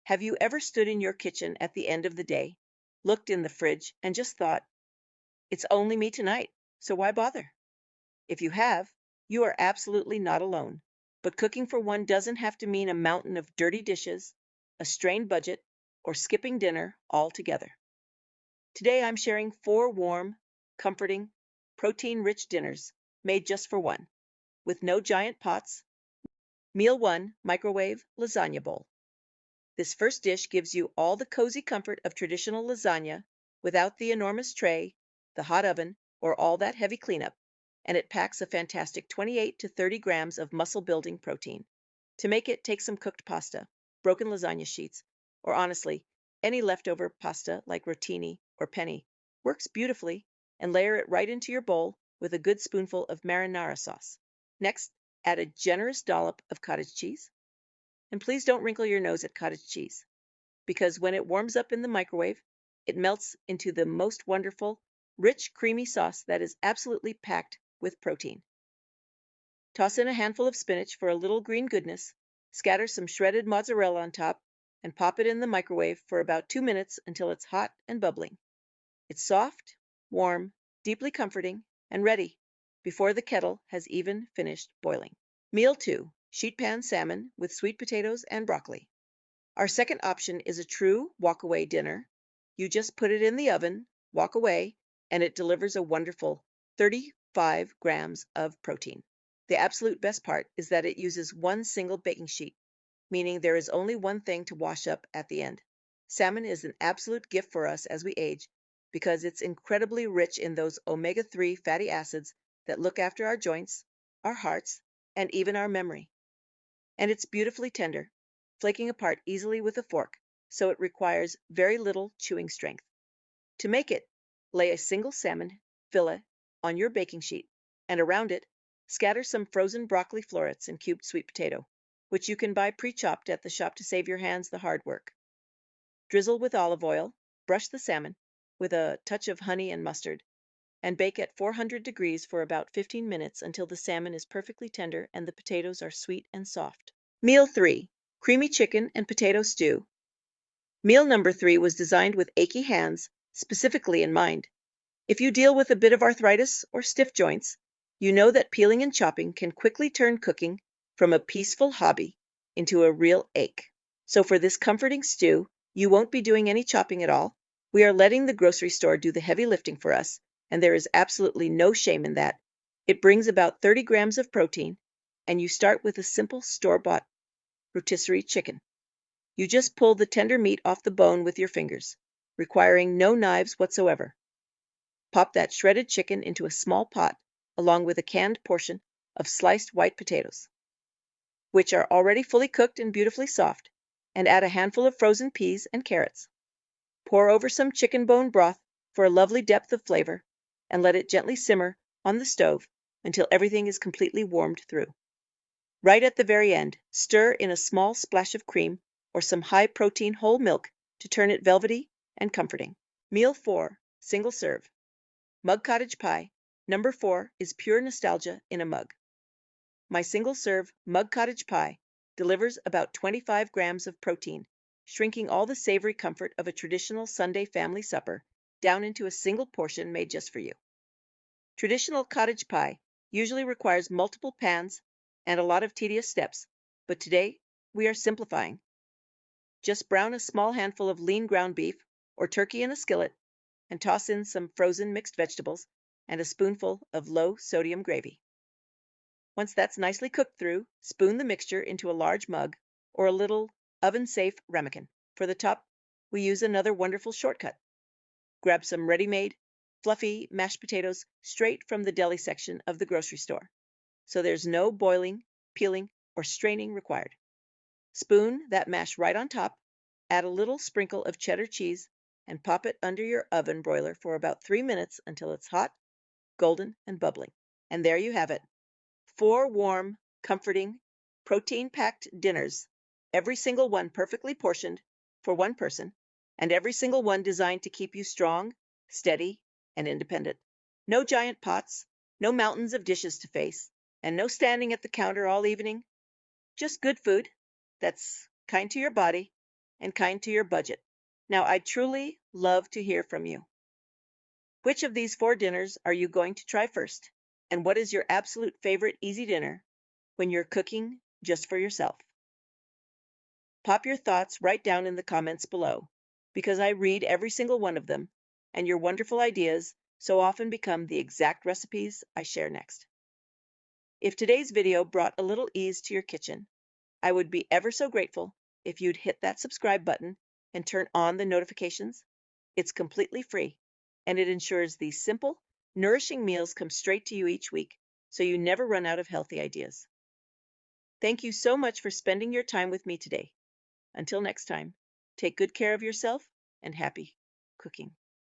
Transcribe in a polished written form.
Have you ever stood in your kitchen at the end of the day, looked in the fridge, and just thought, it's only me tonight, so why bother? If you have, you are absolutely not alone. But cooking for one doesn't have to mean a mountain of dirty dishes, a strained budget, or skipping dinner altogether. Today I'm sharing 4 warm, comforting, protein-rich dinners made just for one, with no giant pots. Meal 1, microwave lasagna bowl. This first dish gives you all the cozy comfort of traditional lasagna without the enormous tray, the hot oven, or all that heavy cleanup, and it packs a fantastic 28 to 30 grams of muscle-building protein. To make it, take some cooked pasta, broken lasagna sheets, or honestly, any leftover pasta like rotini or penne works beautifully, and layer it right into your bowl with a good spoonful of marinara sauce. Next, add a generous dollop of cottage cheese. And please don't wrinkle your nose at cottage cheese, because when it warms up in the microwave, it melts into the most wonderful, rich, creamy sauce that is absolutely packed with protein. Toss in a handful of spinach for a little green goodness, scatter some shredded mozzarella on top, and pop it in the microwave for about 2 minutes until it's hot and bubbling. It's soft, warm, deeply comforting, and ready before the kettle has even finished boiling. Meal 2, sheet pan salmon with sweet potatoes and broccoli. Our second option is a true walk-away dinner. You just put it in the oven, walk away, and it delivers a wonderful 35 grams of protein. The absolute best part is that it uses one single baking sheet, meaning there is only one thing to wash up at the end. Salmon is an absolute gift for us as we age because it's incredibly rich in those omega-3 fatty acids that look after our joints, our hearts, and even our memory. And it's beautifully tender, flaking apart easily with a fork, so it requires very little chewing strength. To make it, lay a single salmon fillet on your baking sheet, and around it, scatter some frozen broccoli florets and cubed sweet potato, which you can buy pre-chopped at the shop to save your hands the hard work. Drizzle with olive oil, brush the salmon with a touch of honey and mustard, and bake at 400 degrees for about 15 minutes until the salmon is perfectly tender and the potatoes are sweet and soft. Meal 3, creamy chicken and potato stew. Meal number 3 was designed with achy hands specifically in mind. If you deal with a bit of arthritis or stiff joints, you know that peeling and chopping can quickly turn cooking from a peaceful hobby into a real ache. So for this comforting stew, you won't be doing any chopping at all. We are letting the grocery store do the heavy lifting for us, and there is absolutely no shame in that. It brings about 30 grams of protein, and you start with a simple store-bought rotisserie chicken. You just pull the tender meat off the bone with your fingers, requiring no knives whatsoever. Pop that shredded chicken into a small pot along with a canned portion of sliced white potatoes, which are already fully cooked and beautifully soft, and add a handful of frozen peas and carrots. Pour over some chicken bone broth for a lovely depth of flavor, and let it gently simmer on the stove until everything is completely warmed through. Right at the very end, stir in a small splash of cream or some high-protein whole milk to turn it velvety and comforting. Meal 4, single serve. Mug cottage pie, number 4, is pure nostalgia in a mug. My single-serve mug cottage pie delivers about 25 grams of protein, shrinking all the savory comfort of a traditional Sunday family supper down into a single portion made just for you. Traditional cottage pie usually requires multiple pans and a lot of tedious steps, but today we are simplifying. Just brown a small handful of lean ground beef or turkey in a skillet and toss in some frozen mixed vegetables and a spoonful of low-sodium gravy. Once that's nicely cooked through, spoon the mixture into a large mug or a little oven-safe ramekin. For the top, we use another wonderful shortcut. Grab some ready-made, fluffy mashed potatoes straight from the deli section of the grocery store, so there's no boiling, peeling, or straining required. Spoon that mash right on top, add a little sprinkle of cheddar cheese, and pop it under your oven broiler for about 3 minutes until it's hot, golden, and bubbling. And there you have it. 4 warm, comforting, protein-packed dinners, every single one perfectly portioned for one person, and every single one designed to keep you strong, steady, and independent. No giant pots, no mountains of dishes to face, and no standing at the counter all evening. Just good food that's kind to your body and kind to your budget. Now, I'd truly love to hear from you. Which of these 4 dinners are you going to try first? And what is your absolute favorite easy dinner when you're cooking just for yourself? Pop your thoughts right down in the comments below, because I read every single one of them, and your wonderful ideas so often become the exact recipes I share next. If today's video brought a little ease to your kitchen, I would be ever so grateful if you'd hit that subscribe button and turn on the notifications. It's completely free, and it ensures these simple, nourishing meals come straight to you each week, so you never run out of healthy ideas. Thank you so much for spending your time with me today. Until next time, take good care of yourself and happy cooking.